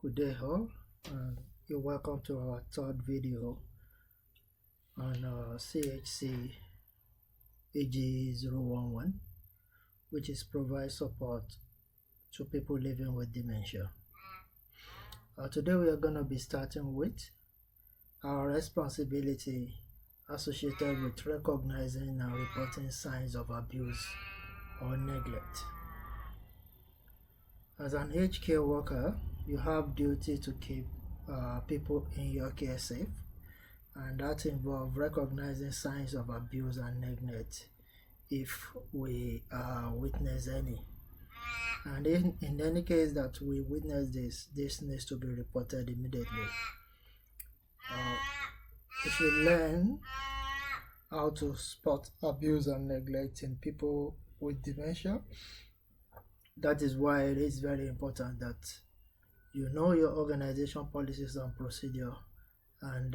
Good day all, and you're welcome to our third video on CHCAGE011, which is provide support to people living with dementia. Today we are going to be starting with our responsibility associated with recognizing and reporting signs of abuse or neglect. As an aged care worker, you have duty to keep people in your care safe, and that involves recognizing signs of abuse and neglect if we witness any. And in any case that we witness this needs to be reported immediately. If you learn how to spot abuse and neglect in people with dementia, that is why it is very important that you know your organization policies and procedure and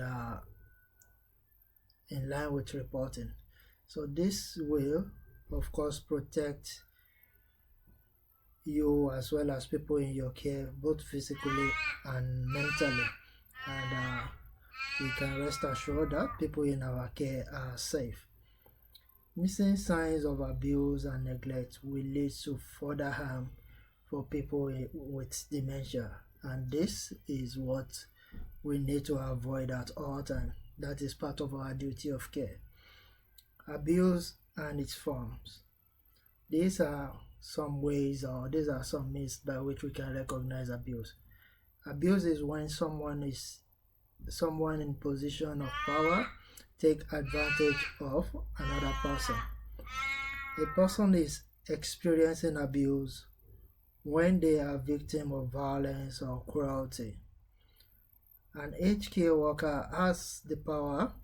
in line with reporting. So this will of course protect you as well as people in your care, both physically and mentally, and we can rest assured that people in our care are safe. Missing signs of abuse and neglect will lead to further harm for people with dementia, and this is what we need to avoid at all times. That is part of our duty of care. Abuse and its forms. These are some ways, or these are some means by which we can recognize abuse. Abuse is when someone in position of power take advantage of another person. A person is experiencing abuse when they are victim of violence or cruelty. An aged care worker has the power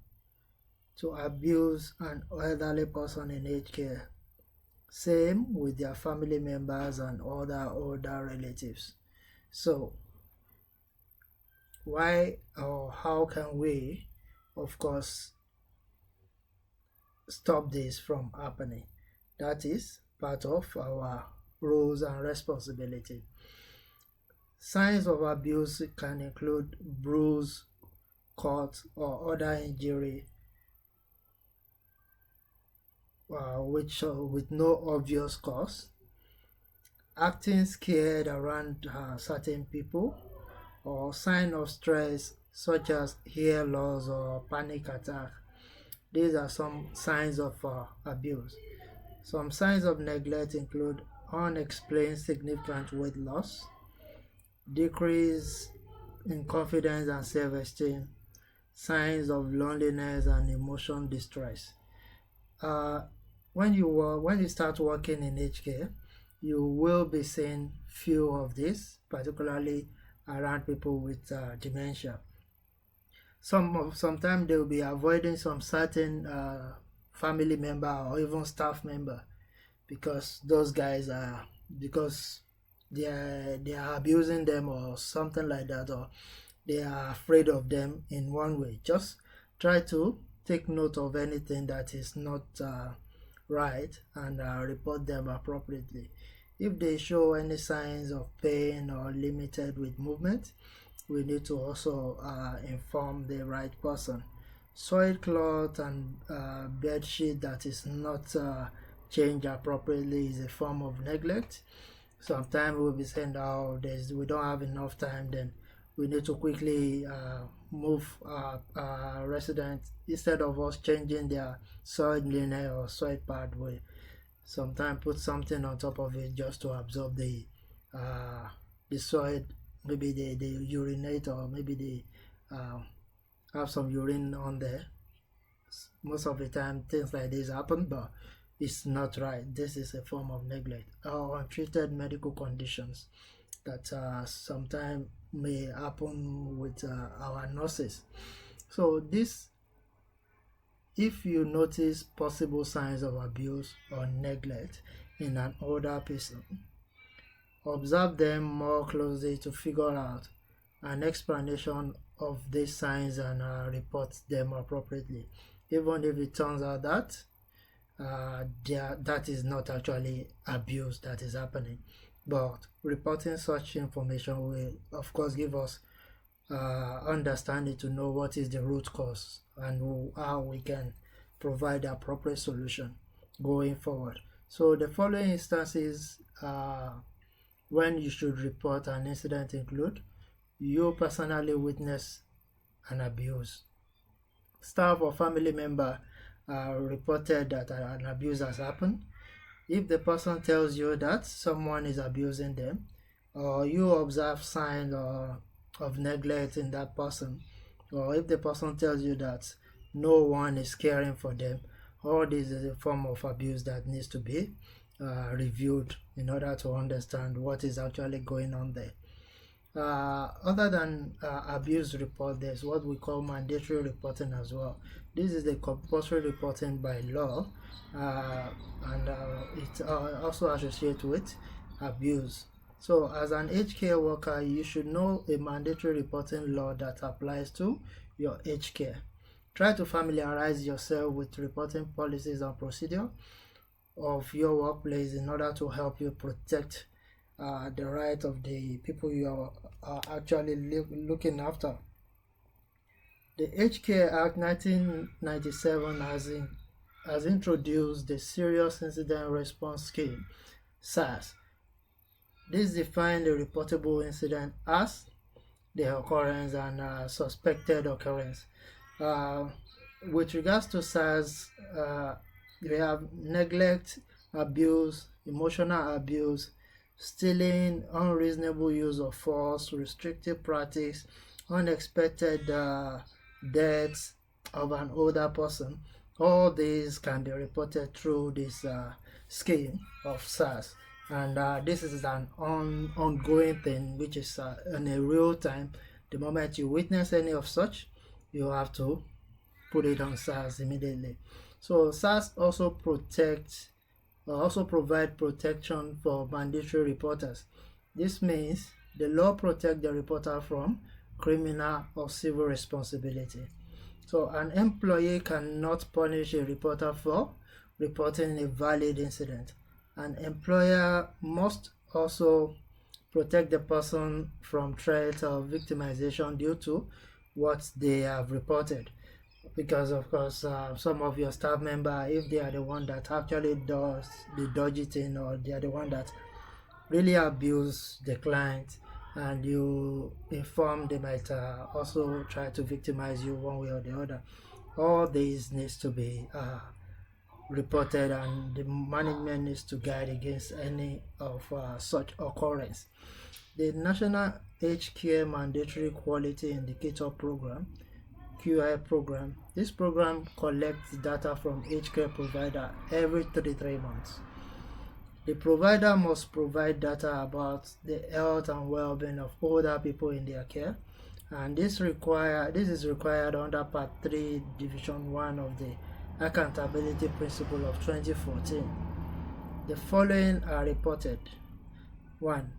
to abuse an elderly person in aged care. Same with their family members and other older relatives. So why or how can we, of course, stop this from happening? That is part of our roles and responsibility. Signs of abuse can include bruise, cut, or other injury with no obvious cause, acting scared around certain people, or sign of stress such as hair loss or panic attack. These are some signs of abuse. Some signs of neglect include unexplained significant weight loss, decrease in confidence and self-esteem, signs of loneliness and emotion distress. When you start working in aged care, you will be seeing few of these, particularly around people with dementia. Sometimes they will be avoiding some certain family member or even staff member because those guys are they are abusing them or something like that, or they are afraid of them in one way. Just try to take note of anything that is not right and report them appropriately. If they show any signs of pain or limited with movement, we need to also inform the right person. Soiled cloth and bed sheet that is not changed appropriately is a form of neglect. Sometimes we'll be saying, oh, we don't have enough time, then we need to quickly move residents. Instead of us changing their soiled linen or soiled pad, we sometimes put something on top of it just to absorb the soil. Maybe they urinate, or maybe they have some urine on there. Most of the time things like this happen, but it's not right. This is a form of neglect. Or untreated medical conditions that sometimes may happen with our nurses. So this, if you notice possible signs of abuse or neglect in an older person, observe them more closely to figure out an explanation of these signs and report them appropriately, even if it turns out that that is not actually abuse that is happening. but reporting such information will of course give us understanding to know what is the root cause and how we can provide the appropriate solution going forward. So the following instances when you should report an incident include: you personally witness an abuse. Staff or family member reported that an abuse has happened. If the person tells you that someone is abusing them, or you observe signs of neglect in that person, or if the person tells you that no one is caring for them, all this is a form of abuse that needs to be reviewed in order to understand what is actually going on there. Other than abuse report, there's what we call mandatory reporting as well. This is the compulsory reporting by law, and it's also associated with abuse. So as an aged care worker, you should know a mandatory reporting law that applies to your aged care. Try to familiarize yourself with reporting policies and procedure of your workplace in order to help you protect the right of the people you are actually looking after. The Aged Care Act 1997 has introduced the Serious Incident Response Scheme, SARS. This defines the reportable incident as the occurrence and suspected occurrence. With regards to SARS, we have neglect, abuse, emotional abuse, stealing, unreasonable use of force, restrictive practice, unexpected deaths of an older person. All these can be reported through this scheme of SARS, and this is an ongoing thing, which is in a real time. The moment you witness any of such, you have to put it on SARS immediately. So SARS also provide protection for mandatory reporters. This means the law protects the reporter from criminal or civil responsibility. So an employee cannot punish a reporter for reporting a valid incident. An employer must also protect the person from threat or victimization due to what they have reported. Because of course some of your staff member, if they are the one that actually does the dodgy thing, or they are the one that really abuse the client and you inform, they might also try to victimize you one way or the other. All these needs to be reported, and the management needs to guide against any of such occurrence. The National Aged Care Mandatory Quality Indicator Program, QI program. This program collects data from aged care provider every 3 months. The provider must provide data about the health and well-being of older people in their care, and this is required under Part 3, Division 1 of the Accountability Principle of 2014. The following are reported: 1.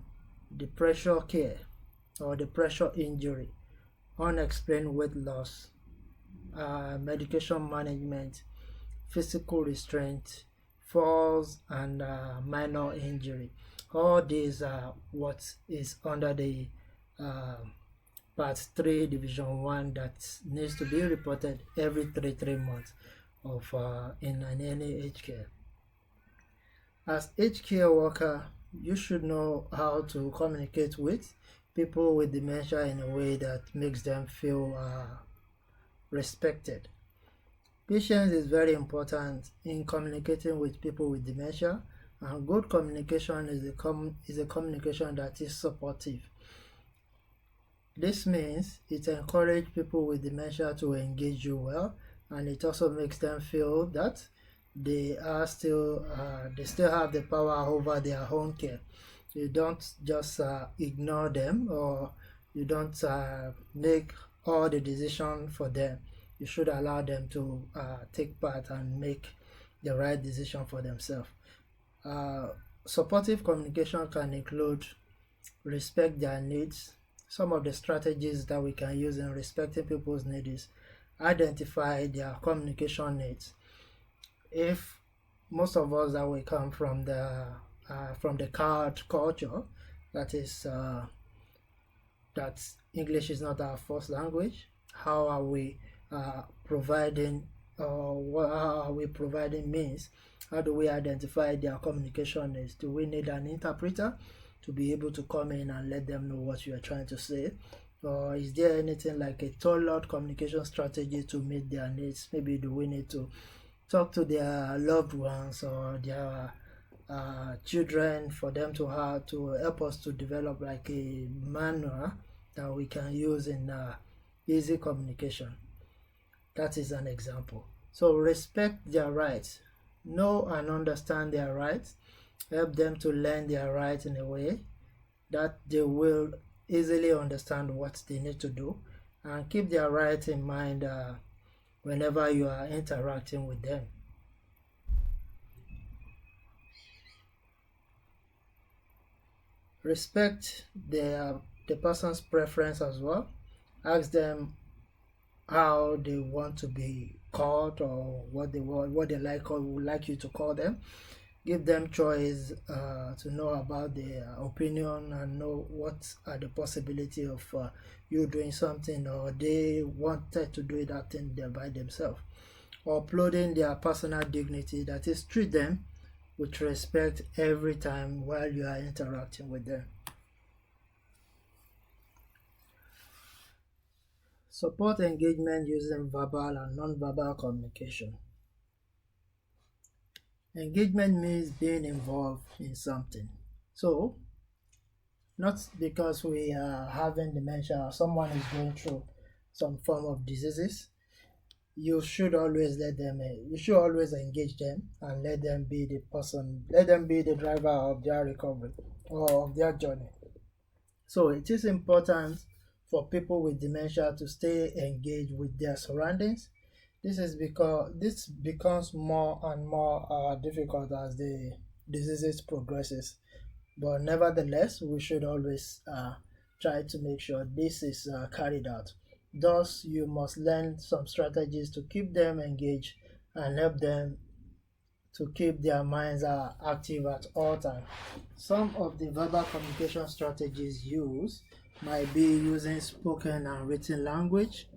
The pressure care or the pressure injury, unexplained weight loss, medication management, physical restraint, falls, and minor injury. All these are what is under the Part 3, Division 1 that needs to be reported every 3 months of in any aged care. As aged care worker, you should know how to communicate with people with dementia in a way that makes them feel respected. Patience is very important in communicating with people with dementia, and good communication is a communication that is supportive. This means it encourages people with dementia to engage you well, and it also makes them feel that they still have the power over their own care. You don't just ignore them, or you don't make all the decision for them. You should allow them to take part and make the right decision for themselves. Supportive communication can include respect their needs. Some of the strategies that we can use in respecting people's needs is identify their communication needs. If most of us that we come from the from the card culture, that is that English is not our first language. How are we providing, how are we providing means? How do we identify their communication needs? Do we need an interpreter to be able to come in and let them know what you are trying to say? Or is there anything like a tailored communication strategy to meet their needs? Maybe do we need to talk to their loved ones or their children for them to have to help us to develop like a manual that we can use in easy communication? That is an example. So respect their rights, know and understand their rights, help them to learn their rights in a way that they will easily understand what they need to do, and keep their rights in mind whenever you are interacting with them. Respect the person's preference as well. Ask them how they want to be called or what they want, what they like or would like you to call them. Give them choice to know about their opinion and know what are the possibility of you doing something, or they wanted to do that thing there by themselves. Uploading their personal dignity, that is, treat them with respect every time while you are interacting with them. Support engagement using verbal and non-verbal communication. Engagement means being involved in something. So, not because we are having dementia or someone is going through some form of diseases, you should always engage them and let them be the person, let them be the driver of their recovery or of their journey. So it is important for people with dementia to stay engaged with their surroundings. This is because this becomes more and more difficult as the diseases progresses. But nevertheless, we should always try to make sure this is carried out. Thus, you must learn some strategies to keep them engaged and help them to keep their minds active at all times. Some of the verbal communication strategies used might be using spoken and written language,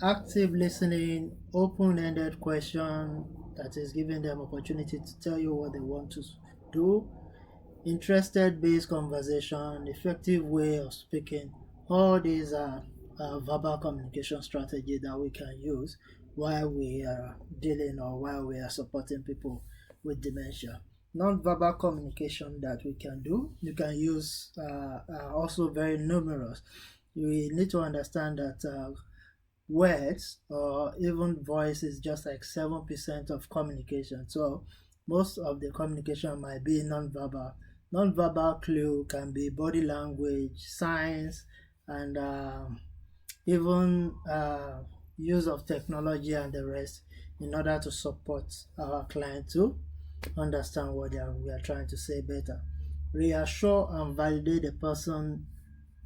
active listening, open-ended question, that is giving them opportunity to tell you what they want to do, interested-based conversation, effective way of speaking. All these are verbal communication strategy that we can use while we are dealing or while we are supporting people with dementia. Non-verbal communication that we can do, you can use, are also very numerous. We need to understand that words or even voice is just like 7% of communication. So most of the communication might be non-verbal. Non-verbal clue can be body language, signs, and even use of technology and the rest in order to support our client to understand what we are trying to say better. Reassure and validate the person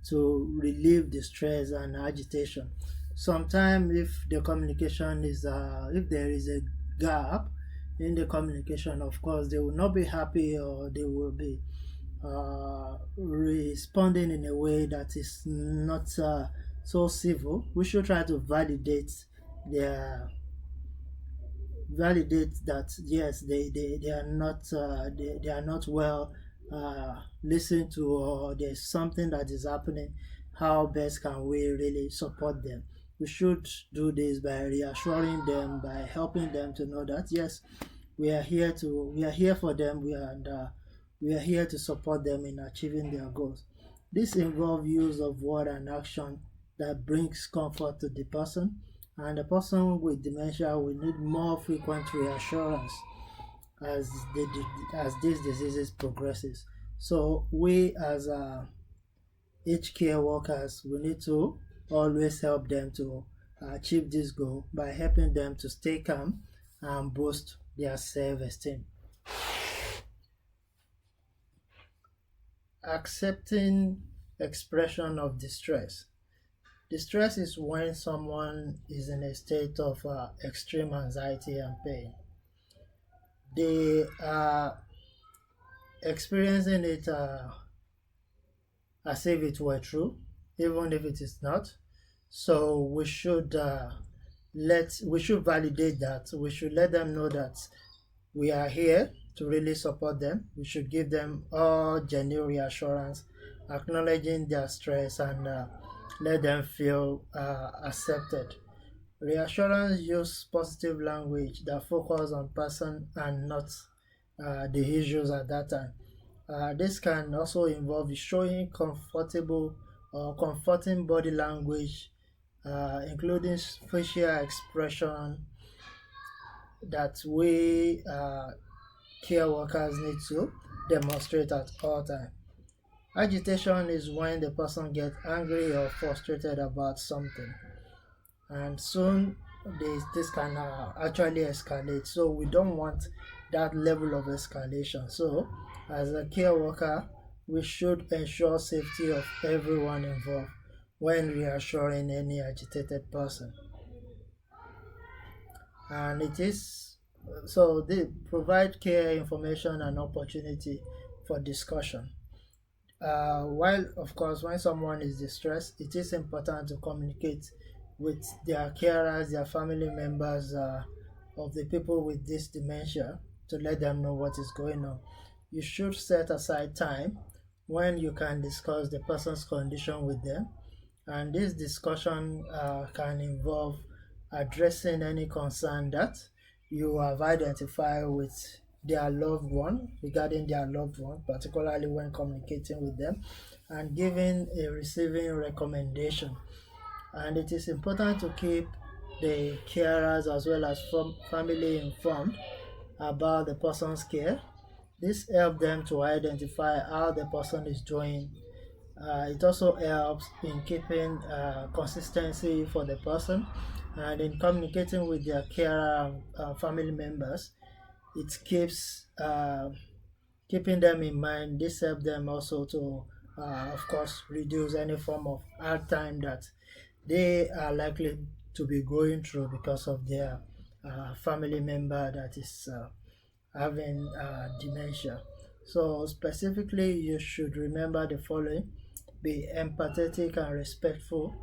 to relieve the stress and agitation. Sometimes if the communication is if there is a gap in the communication, of course they will not be happy, or they will be responding in a way that is not so civil. We should try to validate that yes, they are not they are not well listened to, or there's something that is happening. How best can we really support them? We should do this by reassuring them, by helping them to know that yes, we are here for them, we are here to support them in achieving their goals. This involves use of word and action that brings comfort to the person, and the person with dementia will need more frequent reassurance as these diseases progresses. So we as aged care workers, we need to always help them to achieve this goal by helping them to stay calm and boost their self-esteem. Accepting expression of distress. Distress is when someone is in a state of extreme anxiety and pain. they are experiencing it as if it were true, even if it is not. So we should validate that. We should let them know that we are here to really support them. We should give them all genuine reassurance, acknowledging their stress, and let them feel accepted. Reassurance use positive language that focus on person and not the issues at that time. This can also involve showing comfortable or comforting body language, including facial expression that we care workers need to demonstrate at all times. Agitation is when the person gets angry or frustrated about something, and soon this can actually escalate. So we don't want that level of escalation. So as a care worker, we should ensure safety of everyone involved when reassuring any agitated person. And it is so they provide care information and opportunity for discussion. While of course when someone is distressed, it is important to communicate with their carers, their family members, of the people with this dementia, to let them know what is going on. You should set aside time when you can discuss the person's condition with them, and this discussion can involve addressing any concern that you have identified with their loved one, regarding their loved one, particularly when communicating with them, and giving a receiving recommendation. And it is important to keep the carers as well as family informed about the person's care. This helps them to identify how the person is doing. It also helps in keeping consistency for the person, and in communicating with their carer family members. It keeps keeping them in mind. This helps them also to, of course, reduce any form of hard time that they are likely to be going through because of their family member that is having dementia. So specifically, you should remember the following: be empathetic and respectful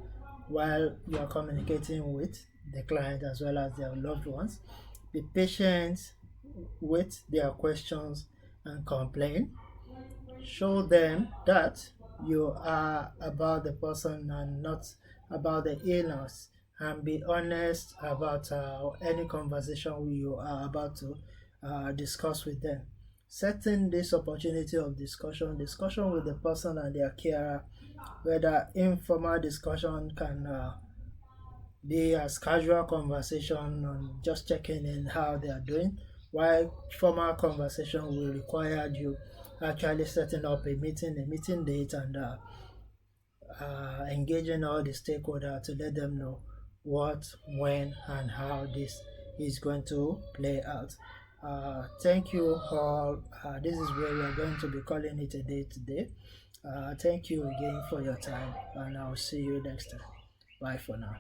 while you are communicating with the client as well as their loved ones. Be patient with their questions and complain. Show them that you are about the person and not about the illness, and be honest about any conversation you are about to discuss with them. Setting this opportunity of discussion with the person and their carer, whether informal discussion can be as casual conversation on just checking in how they are doing, while formal conversation will require you actually setting up a meeting date, and engaging all the stakeholders to let them know what, when, and how this is going to play out. Thank you all. This is where we are going to be calling it a day today. Thank you again for your time, and I'll see you next time. Bye for now.